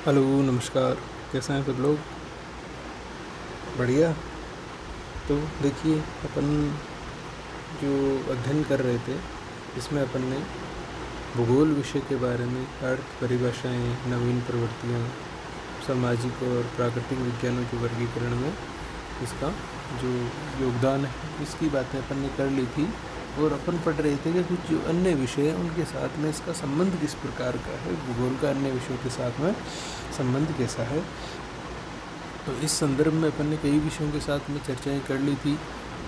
Hello, नमस्कार। कैसे हैं सब लोग? बढ़िया। तो देखिए, अपन जो अध्ययन कर रहे थे, इसमें अपन ने भूगोल विषय के बारे में अर्थ, परिभाषाएं, नवीन प्रवृत्तियाँ, सामाजिक और प्राकृतिक विज्ञानों के वर्गीकरण में इसका जो योगदान है, इसकी बातें अपन ने कर ली थी। और अपन पढ़ रहे थे कि कुछ जो अन्य विषय हैं उनके साथ में इसका संबंध किस प्रकार का है, भूगोल का अन्य विषयों के साथ में संबंध कैसा है। तो इस संदर्भ में अपन ने कई विषयों के साथ में चर्चाएं कर ली थी,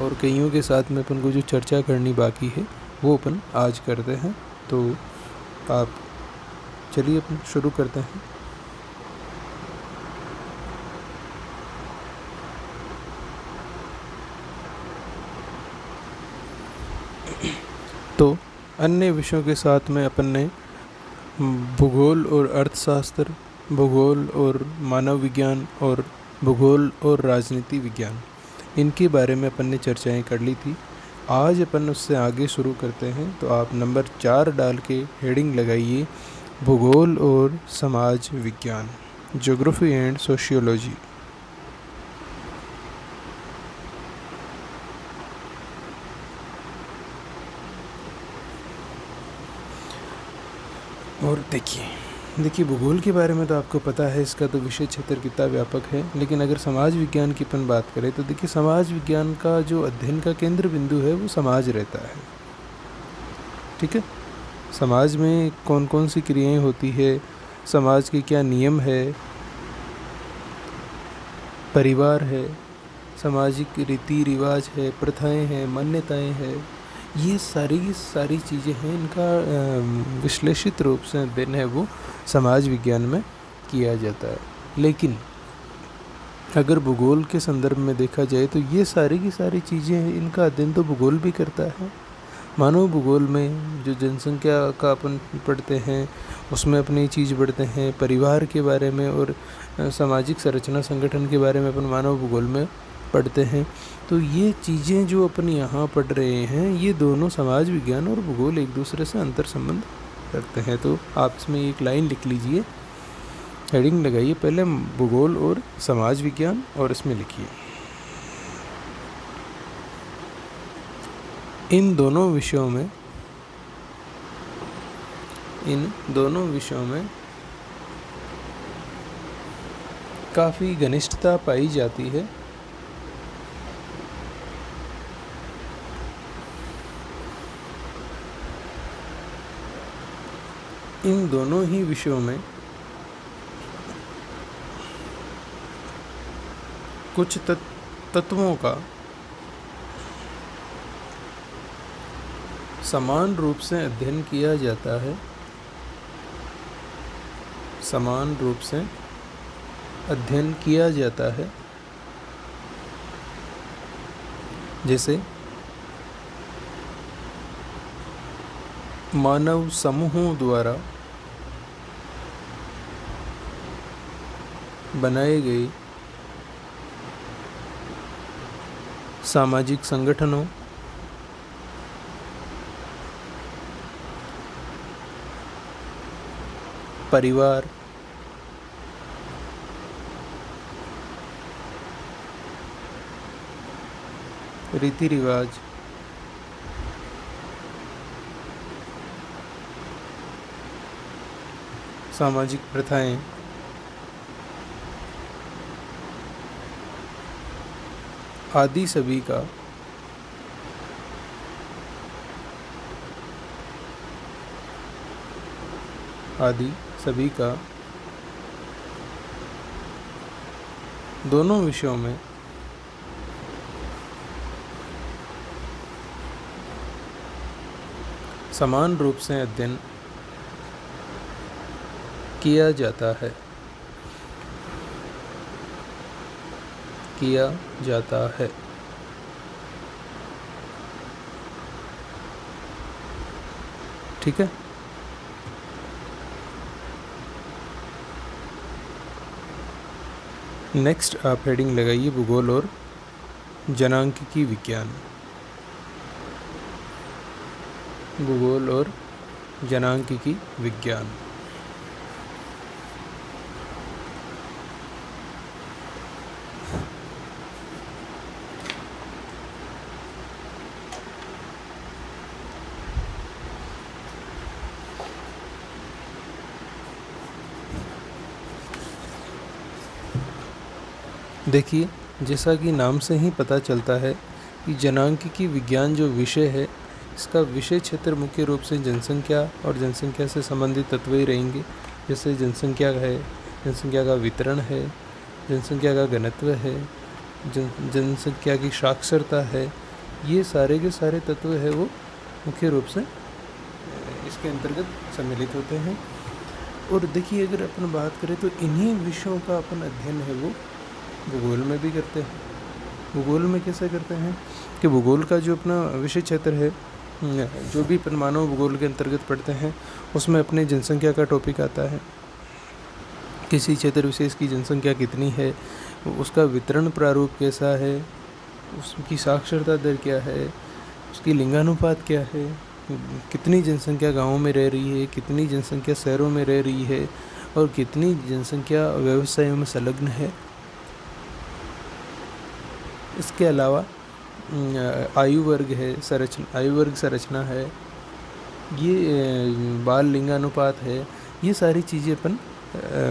और कईयों के साथ में अपन को जो चर्चा करनी बाकी है वो अपन आज करते हैं। तो आप चलिए अपन शुरू करते हैं। तो अन्य विषयों के साथ में अपन ने भूगोल और अर्थशास्त्र, भूगोल और मानव विज्ञान और भूगोल और राजनीति विज्ञान, इनके बारे में अपन ने चर्चाएं कर ली थी। आज अपन उससे आगे शुरू करते हैं। तो आप नंबर 4 डाल के हेडिंग लगाइए, भूगोल और समाज विज्ञान, ज्योग्राफी एंड सोशियोलॉजी। और देखिए भूगोल के बारे में तो आपको पता है, इसका तो विषय क्षेत्र कितना व्यापक है। लेकिन अगर समाज विज्ञान की अपन बात करें तो देखिए, समाज विज्ञान का जो अध्ययन का केंद्र बिंदु है वो समाज रहता है। ठीक है, समाज में कौन कौन सी क्रियाएं होती है, समाज के क्या नियम है, परिवार है, सामाजिक रीति रिवाज है, प्रथाएं हैं, मान्यताएं हैं, ये सारी की सारी चीज़ें हैं। इनका विश्लेषित रूप से अध्ययन है वो समाज विज्ञान में किया जाता है। लेकिन अगर भूगोल के संदर्भ में देखा जाए तो ये सारी की सारी चीज़ें हैं, इनका अध्ययन तो भूगोल भी करता है। मानव भूगोल में जो जनसंख्या का अपन पढ़ते हैं, उसमें अपनी चीज़ पढ़ते हैं, परिवार के बारे में और सामाजिक संरचना संगठन के बारे में अपन मानव भूगोल में पढ़ते हैं। तो ये चीज़ें जो अपन यहाँ पढ़ रहे हैं, ये दोनों समाज विज्ञान और भूगोल एक दूसरे से अंतर संबंध करते हैं। तो आप इसमें एक लाइन लिख लीजिए, हेडिंग लगाइए पहले भूगोल और समाज विज्ञान, और इसमें लिखिए इन दोनों विषयों में काफ़ी घनिष्ठता पाई जाती है। इन दोनों ही विषयों में कुछ तत्वों का समान रूप से अध्ययन किया जाता है। समान रूप से अध्ययन किया जाता है, जैसे मानव समूहों द्वारा बनाए गए सामाजिक संगठनों, परिवार, रीति रिवाज, सामाजिक प्रथाएं, आदि सभी का दोनों विषयों में समान रूप से अध्ययन किया जाता है। ठीक है। नेक्स्ट आप हेडिंग लगाइए, भूगोल और जनांकिकी विज्ञान। भूगोल और जनांकिकी विज्ञान। देखिए, जैसा कि नाम से ही पता चलता है कि जनांकिकी विज्ञान जो विषय है, इसका विषय क्षेत्र मुख्य रूप से जनसंख्या और जनसंख्या से संबंधित तत्व ही रहेंगे। जैसे जनसंख्या है, जनसंख्या का वितरण है, जनसंख्या का घनत्व है, जनसंख्या की साक्षरता है, ये सारे के सारे तत्व है वो मुख्य रूप से इसके अंतर्गत सम्मिलित होते हैं। और देखिए, अगर अपन बात करें तो इन्हीं विषयों का अपन अध्ययन है वो भूगोल में भी करते हैं। भूगोल में कैसे करते हैं कि भूगोल का जो अपना विषय क्षेत्र है, जो भी अपन मानव भूगोल के अंतर्गत पढ़ते हैं, उसमें अपने जनसंख्या का टॉपिक आता है। किसी क्षेत्र विशेष की जनसंख्या कितनी है, उसका वितरण प्रारूप कैसा है, उसकी साक्षरता दर क्या है, उसकी लिंगानुपात क्या है, कितनी जनसंख्या गाँवों में रह रही है, कितनी जनसंख्या शहरों में रह रही है, और कितनी जनसंख्या व्यवसायों में संलग्न है। इसके अलावा आयु वर्ग है, आयु वर्ग संरचना है, ये बाल लिंगानुपात है, ये सारी चीज़ें अपन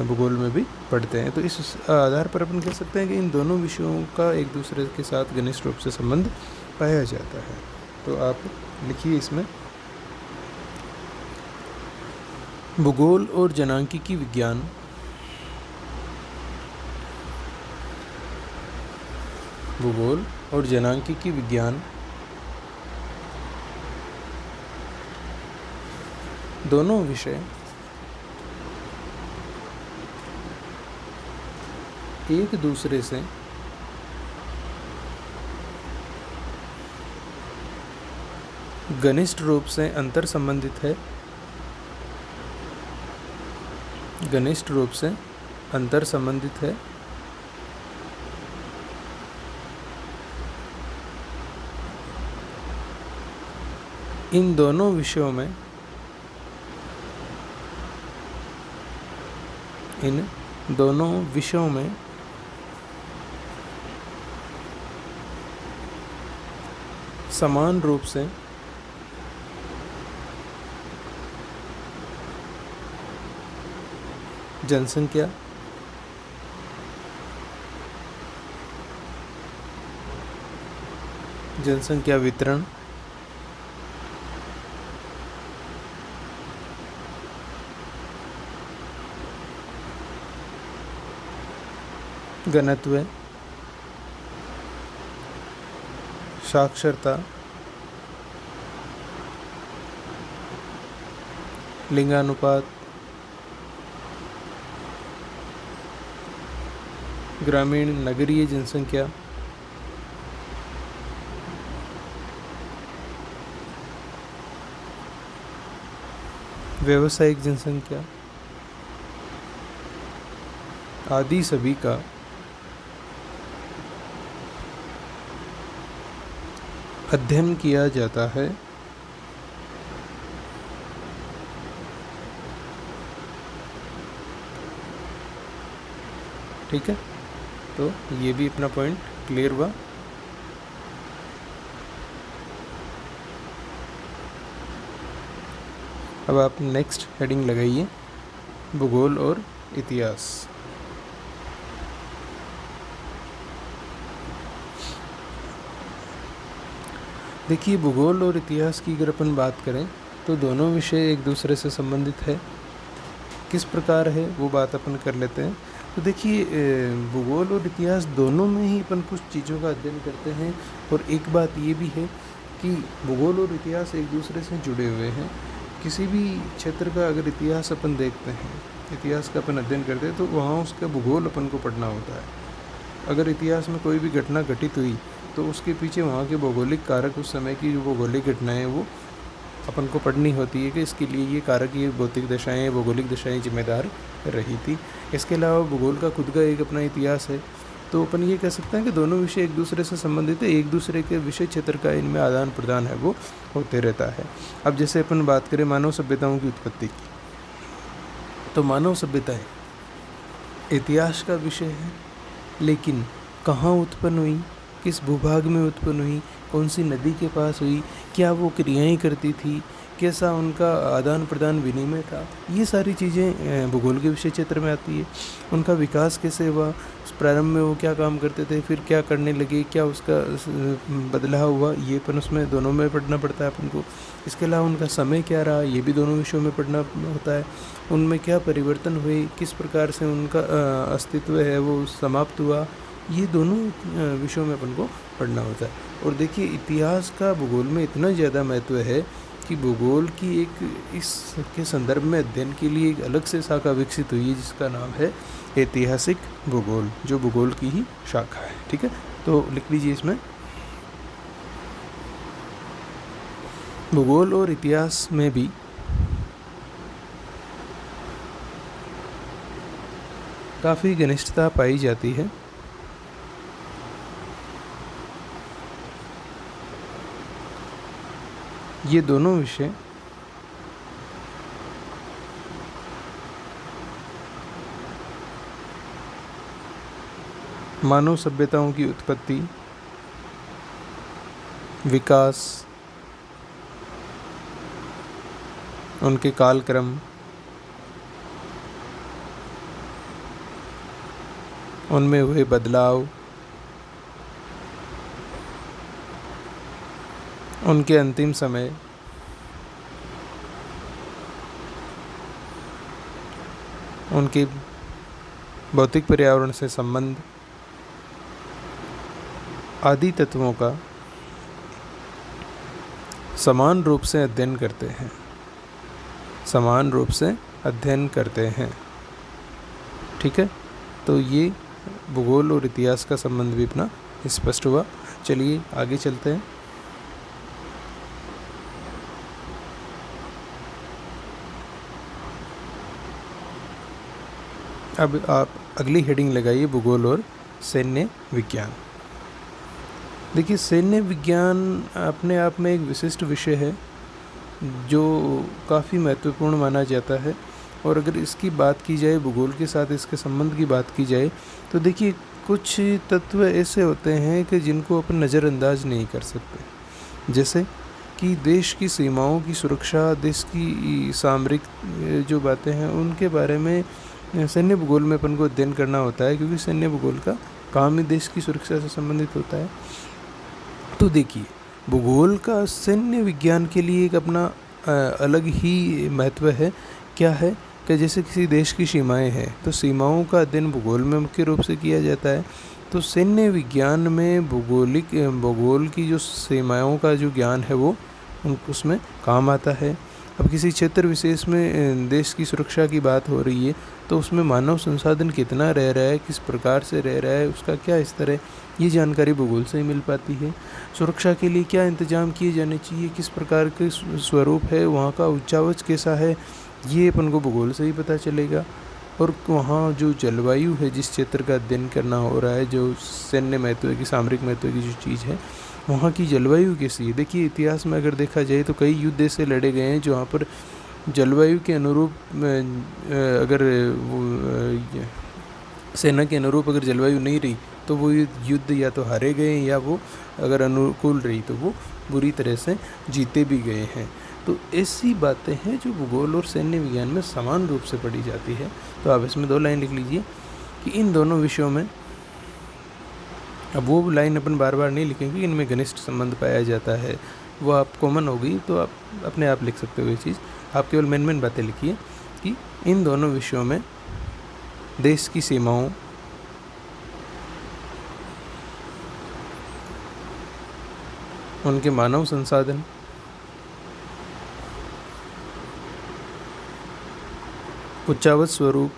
भूगोल में भी पढ़ते हैं। तो इस आधार पर अपन कह सकते हैं कि इन दोनों विषयों का एक दूसरे के साथ घनिष्ठ रूप से संबंध पाया जाता है। तो आप लिखिए इसमें, भूगोल और जनांकिकी विज्ञान भूगोल और जनांकिकी विज्ञान दोनों विषय एक दूसरे से घनिष्ठ रूप से अंतर संबंधित है, घनिष्ठ रूप से अंतर संबंधित है। इन दोनों विषयों में समान रूप से जनसंख्या, जनसंख्या वितरण, घनत्व, साक्षरता, लिंगानुपात, ग्रामीण नगरीय जनसंख्या, व्यावसायिक जनसंख्या आदि सभी का अध्ययन किया जाता है। ठीक है, तो ये भी अपना पॉइंट क्लियर हुआ। अब आप नेक्स्ट हेडिंग लगाइए, भूगोल और इतिहास। देखिए, भूगोल और इतिहास की अगर अपन बात करें तो दोनों विषय एक दूसरे से संबंधित है। किस प्रकार है वो बात अपन कर लेते हैं। तो देखिए, भूगोल और इतिहास दोनों में ही अपन कुछ चीज़ों का अध्ययन करते हैं। और एक बात ये भी है कि भूगोल और इतिहास एक दूसरे से जुड़े हुए हैं। किसी भी क्षेत्र का अगर इतिहास अपन देखते हैं, इतिहास का अपन अध्ययन करते हैं, तो वहाँ उसका भूगोल अपन को पढ़ना होता है। अगर इतिहास में कोई भी घटना घटित हुई तो उसके पीछे वहाँ के भौगोलिक कारक, उस समय की जो भौगोलिक घटनाएं, वो अपन को पढ़नी होती है कि इसके लिए ये कारक, ये भौतिक दशाएं, भौगोलिक दशाएं जिम्मेदार रही थी। इसके अलावा भूगोल का खुद का एक अपना इतिहास है। तो अपन ये कह सकते हैं कि दोनों विषय एक दूसरे से संबंधित है, एक दूसरे के विषय क्षेत्र का इनमें आदान प्रदान है वो होते रहता है। अब जैसे अपन बात करें मानव सभ्यताओं की उत्पत्ति की, तो मानव सभ्यताएं इतिहास का विषय है, लेकिन कहाँ उत्पन्न हुई, किस भूभाग में उत्पन्न हुई, कौन सी नदी के पास हुई, क्या वो क्रियाएं करती थी, कैसा उनका आदान प्रदान विनिमय था, ये सारी चीज़ें भूगोल के विषय क्षेत्र में आती है। उनका विकास कैसे हुआ, प्रारंभ में वो क्या काम करते थे, फिर क्या करने लगे, क्या उसका बदलाव हुआ, ये अपन उसमें दोनों में पढ़ना पड़ता है अपन को। इसके अलावा उनका समय क्या रहा, ये भी दोनों विषयों में पढ़ना होता है। उनमें क्या परिवर्तन हुए, किस प्रकार से उनका अस्तित्व है वो समाप्त हुआ, ये दोनों विषयों में अपन को पढ़ना होता है। और देखिए, इतिहास का भूगोल में इतना ज़्यादा महत्व है कि भूगोल की एक इसके संदर्भ में अध्ययन के लिए एक अलग से शाखा विकसित हुई है, जिसका नाम है ऐतिहासिक भूगोल, जो भूगोल की ही शाखा है। ठीक है, तो लिख लीजिए इसमें, भूगोल और इतिहास में भी काफ़ी घनिष्ठता पाई जाती है। ये दोनों विषय मानव सभ्यताओं की उत्पत्ति, विकास, उनके कालक्रम, उनमें हुए बदलाव, उनके अंतिम समय, उनके भौतिक पर्यावरण से संबंध आदि तत्वों का समान रूप से अध्ययन करते हैं, समान रूप से अध्ययन करते हैं। ठीक है, तो ये भूगोल और इतिहास का संबंध भी अपना स्पष्ट हुआ। चलिए आगे चलते हैं। अब आप अगली हेडिंग लगाइए, भूगोल और सैन्य विज्ञान। देखिए, सैन्य विज्ञान अपने आप में एक विशिष्ट विषय है जो काफ़ी महत्वपूर्ण माना जाता है। और अगर इसकी बात की जाए, भूगोल के साथ इसके संबंध की बात की जाए, तो देखिए कुछ तत्व ऐसे होते हैं कि जिनको अपन नज़रअंदाज नहीं कर सकते। जैसे कि देश की सीमाओं की सुरक्षा, देश की सामरिक जो बातें हैं उनके बारे में सैन्य भूगोल में अपन को अध्ययन करना होता है, क्योंकि सैन्य भूगोल का काम ही देश की सुरक्षा से संबंधित होता है। तो देखिए, भूगोल का सैन्य विज्ञान के लिए एक अपना अलग ही महत्व है। क्या है कि जैसे किसी देश की सीमाएं हैं, तो सीमाओं का अध्ययन भूगोल में मुख्य रूप से किया जाता है। तो सैन्य विज्ञान में भूगोल की जो सीमाओं का जो ज्ञान है वो उसमें काम आता है। अब किसी क्षेत्र विशेष में देश की सुरक्षा की बात हो रही है, तो उसमें मानव संसाधन कितना रह रहा है, किस प्रकार से रह रहा है, उसका क्या स्तर है, ये जानकारी भूगोल से ही मिल पाती है। सुरक्षा के लिए क्या इंतजाम किए जाने चाहिए, किस प्रकार के स्वरूप है, वहाँ का उच्चावच कैसा है, ये अपन को भूगोल से ही पता चलेगा। और वहाँ जो जलवायु है, जिस क्षेत्र का अध्ययन करना हो रहा है, जो सैन्य महत्व की, सामरिक महत्व की जो चीज़ है, वहाँ की जलवायु कैसी है। देखिए, इतिहास में अगर देखा जाए तो कई युद्ध ऐसे लड़े गए हैं जहाँ पर जलवायु के अनुरूप अगर सेना के अनुरूप अगर जलवायु नहीं रही तो वो युद्ध या तो हारे गए, या वो अगर अनुकूल रही तो वो बुरी तरह से जीते भी गए हैं। तो ऐसी बातें हैं जो भूगोल और सैन्य विज्ञान में समान रूप से पढ़ी जाती है। तो आप इसमें 2 लाइन लिख लीजिए कि इन दोनों विषयों में, अब वो लाइन अपन बार बार नहीं लिखेंगे, इनमें घनिष्ठ संबंध पाया जाता है, वो आप कॉमन हो गई तो आप अपने आप लिख सकते हो ये चीज़। आप केवल मेन बातें लिखिए कि इन दोनों विषयों में देश की सीमाओं, उनके मानव संसाधन, उच्चावच स्वरूप,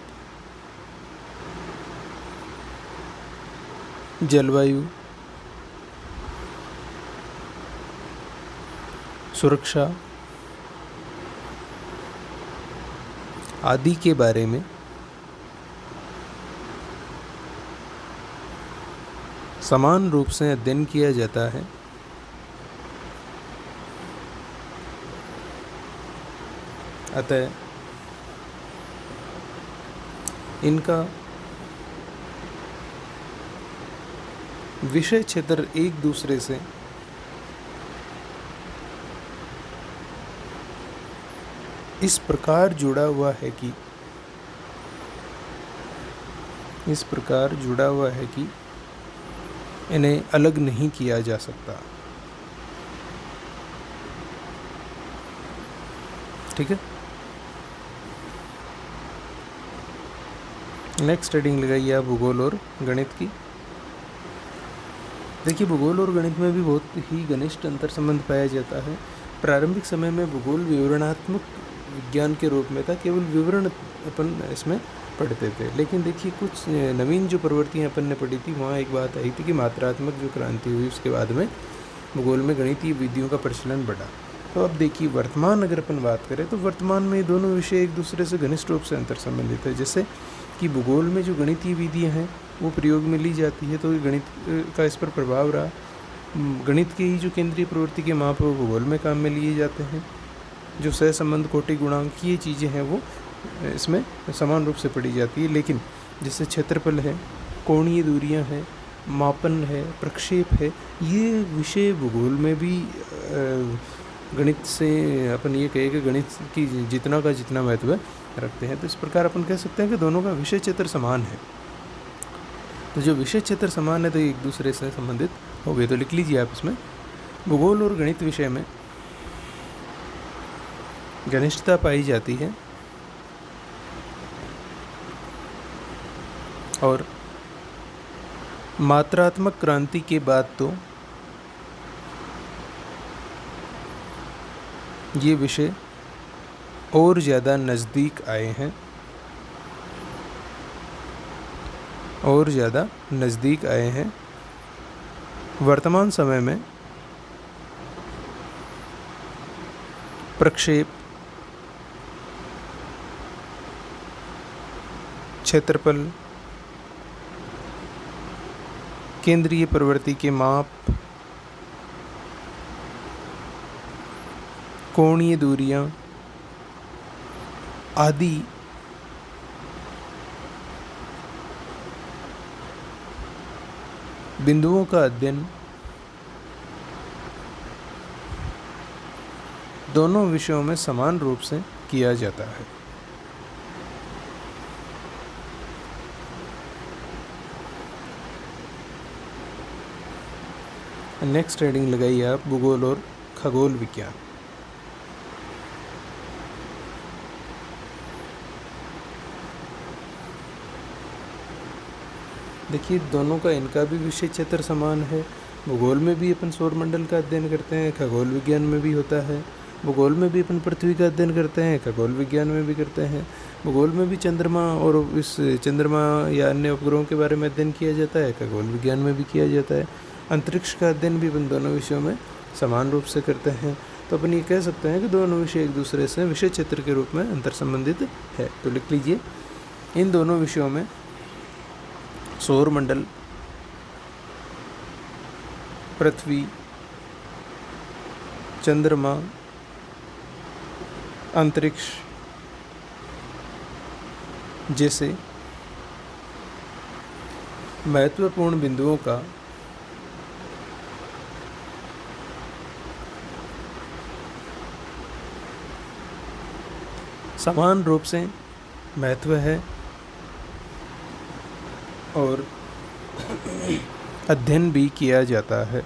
जलवायु, सुरक्षा आदि के बारे में समान रूप से अध्ययन किया जाता है। अतः इनका विषय क्षेत्र एक दूसरे से इस प्रकार जुड़ा हुआ है कि इन्हें अलग नहीं किया जा सकता। ठीक है, नेक्स्ट हेडिंग लगाइए आप भूगोल और गणित की। देखिए, भूगोल और गणित में भी बहुत ही घनिष्ठ अंतर संबंध पाया जाता है। प्रारंभिक समय में भूगोल विवरणात्मक विज्ञान के रूप में था, केवल विवरण अपन इसमें पढ़ते थे। लेकिन देखिए, कुछ नवीन जो प्रवृत्तियाँ अपन ने पढ़ी थी, वहाँ एक बात आई थी कि मात्रात्मक जो क्रांति हुई, उसके बाद में भूगोल में गणितीय विधियों का प्रचलन बढ़ा। तो अब देखिए, वर्तमान अगर अपन बात करें तो वर्तमान में दोनों विषय एक दूसरे से घनिष्ठ रूप से अंतर संबंधित है। जैसे कि भूगोल में जो गणितीय विधियाँ हैं वो प्रयोग में ली जाती है, तो गणित का इस पर प्रभाव रहा। गणित के ही जो केंद्रीय प्रवृत्ति के माप वो भूगोल में काम में लिए जाते हैं। जो सहसंबंध, कोटि गुणांक, ये चीज़ें हैं वो इसमें समान रूप से पढ़ी जाती है। लेकिन जैसे क्षेत्रफल है, कोणीय दूरियां हैं, मापन है, प्रक्षेप है, ये विषय भूगोल में भी गणित से अपन ये कहे कि गणित की जितना का जितना महत्व रखते हैं। तो इस प्रकार अपन कह सकते हैं कि दोनों का विषय क्षेत्र समान है। तो जो विषय क्षेत्र समान है तो एक दूसरे से संबंधित हो गए। तो लिख लीजिए आप इसमें, भूगोल और गणित विषय में घनिष्ठता पाई जाती है और मात्रात्मक क्रांति के बाद तो ये विषय और ज़्यादा नज़दीक आए हैं, वर्तमान समय में प्रक्षेप, क्षेत्रफल, केंद्रीय प्रवृत्ति के माप, कोणीय दूरियां आदि बिंदुओं का अध्ययन दोनों विषयों में समान रूप से किया जाता है। नेक्स्ट हेडिंग लगाइए आप, भूगोल और खगोल विज्ञान। देखिए, दोनों का इनका भी विषय क्षेत्र समान है। भूगोल में भी अपन सौर मंडल का अध्ययन करते हैं, खगोल विज्ञान में भी होता है। भूगोल में भी अपन पृथ्वी का अध्ययन करते हैं, खगोल विज्ञान में भी करते हैं। भूगोल में भी चंद्रमा और इस चंद्रमा या अन्य उपग्रहों के बारे में अध्ययन किया जाता है, खगोल विज्ञान में भी किया जाता है। अंतरिक्ष का अध्ययन भी अपन दोनों विषयों में समान रूप से करते हैं। तो अपन ये कह सकते हैं कि दोनों विषय एक दूसरे से विषय क्षेत्र के रूप में अंतर संबंधित है। तो लिख लीजिए, इन दोनों विषयों में सौर मंडल, पृथ्वी, चंद्रमा, अंतरिक्ष जैसे महत्वपूर्ण बिंदुओं का समान रूप से महत्व है और अध्ययन भी किया जाता है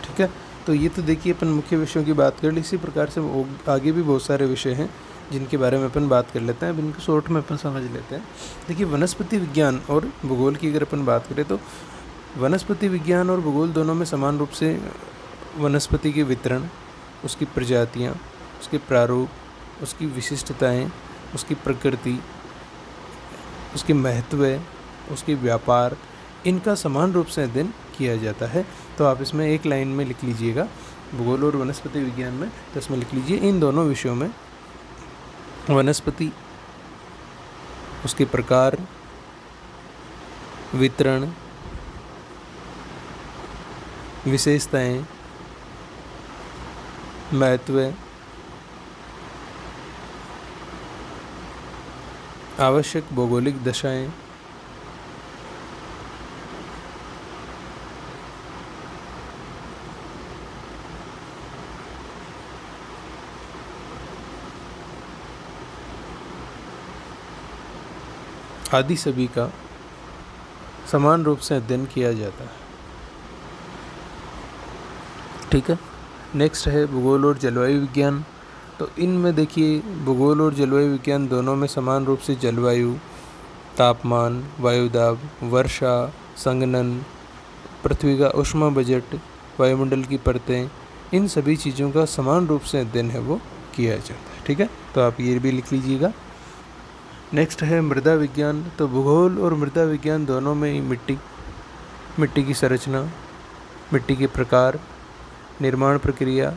ठीक है। तो ये तो देखिए अपन मुख्य विषयों की बात कर ली। इसी प्रकार से आगे भी बहुत सारे विषय हैं जिनके बारे में अपन बात कर लेते हैं। अब इनको शॉर्ट में अपन समझ लेते हैं। देखिए, वनस्पति विज्ञान और भूगोल की अगर अपन बात करें तो वनस्पति विज्ञान और भूगोल दोनों में समान रूप से वनस्पति के वितरण, उसकी प्रजातियाँ, उसके प्रारूप, उसकी विशिष्टताएं, उसकी प्रकृति, उसके महत्व, उसके व्यापार, इनका समान रूप से अध्ययन किया जाता है। तो आप इसमें एक लाइन में लिख लीजिएगा, भूगोल और वनस्पति विज्ञान में, तो इसमें लिख लीजिए, इन दोनों विषयों में वनस्पति, उसके प्रकार, वितरण, विशेषताएं, महत्व, आवश्यक भौगोलिक दशाएं, आदि सभी का समान रूप से अध्ययन किया जाता है। ठीक है। नेक्स्ट है भूगोल और जलवायु विज्ञान। तो इनमें देखिए भूगोल और जलवायु विज्ञान दोनों में समान रूप से जलवायु, तापमान, वायुदाब, वर्षा, संघनन, पृथ्वी का ऊष्मा बजट, वायुमंडल की परतें, इन सभी चीज़ों का समान रूप से अध्ययन है वो किया जाता है। ठीक है, तो आप ये भी लिख लीजिएगा। नेक्स्ट है मृदा विज्ञान। तो भूगोल और मृदा विज्ञान दोनों में ही मिट्टी की संरचना, मिट्टी के प्रकार, निर्माण प्रक्रिया,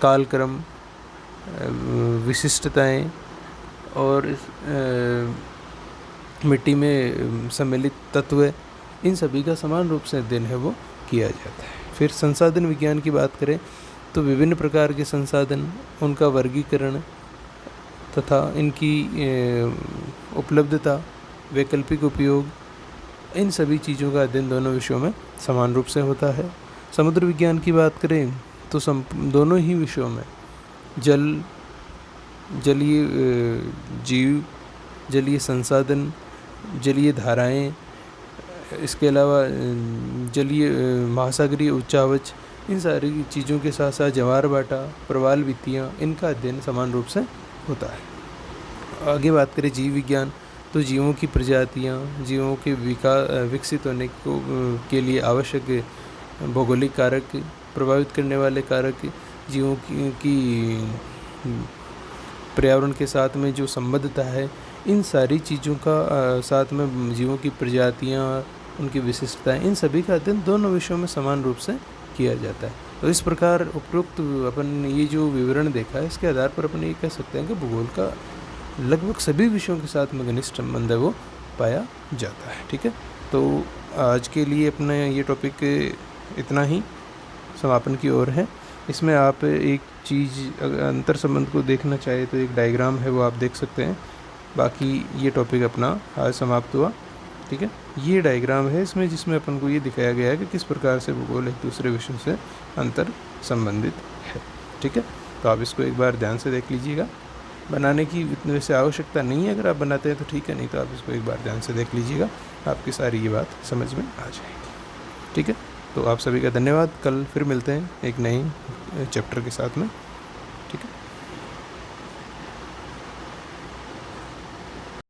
कालक्रम, विशिष्टताएं और मिट्टी में सम्मिलित तत्व, इन सभी का समान रूप से अध्ययन है वो किया जाता है। फिर संसाधन विज्ञान की बात करें तो विभिन्न प्रकार के संसाधन, उनका वर्गीकरण तथा इनकी उपलब्धता, वैकल्पिक उपयोग, इन सभी चीज़ों का अध्ययन दोनों विषयों में समान रूप से होता है। समुद्र विज्ञान की बात करें तो दोनों ही विषयों में जलीय जीव, जलीय संसाधन, जलीय धाराएं, इसके अलावा जलीय महासागरीय उच्चावच, इन सारी चीज़ों के साथ साथ जवार भाटा, प्रवाल भित्तियाँ, इनका अध्ययन समान रूप से होता है। आगे बात करें जीव विज्ञान तो जीवों की प्रजातियाँ, जीवों के विकसित होने के लिए आवश्यक भौगोलिक कारक, प्रभावित करने वाले कारक, जीवों की पर्यावरण के साथ में जो संबद्धता है, इन सारी चीज़ों का साथ में जीवों की प्रजातियाँ, उनकी विशिष्टताएं, इन सभी का अध्ययन दोनों विषयों में समान रूप से किया जाता है। तो इस प्रकार उपरोक्त अपन ये जो विवरण देखा है, इसके आधार पर अपन ये कह सकते हैं कि भूगोल का लगभग सभी विषयों के साथ में घनिष्ठ संबंध है वो पाया जाता है। ठीक है, तो आज के लिए अपना ये टॉपिक इतना ही समापन की ओर है। इसमें आप एक चीज़ अंतर संबंध को देखना चाहे तो एक डायग्राम है वो आप देख सकते हैं। बाकी ये टॉपिक अपना आज समाप्त हुआ। ठीक है, ये डायग्राम है इसमें, जिसमें अपन को ये दिखाया गया है कि किस प्रकार से भूगोल एक दूसरे विषयों से अंतर संबंधित है। ठीक है, तो आप इसको एक बार ध्यान से देख लीजिएगा। बनाने की वैसे आवश्यकता नहीं है, अगर आप बनाते हैं तो ठीक है, नहीं तो आप इसको एक बार ध्यान से देख लीजिएगा, आपकी सारी ये बात समझ में आ जाएगी। ठीक है, तो आप सभी का धन्यवाद। कल फिर मिलते हैं एक नई चैप्टर के साथ में।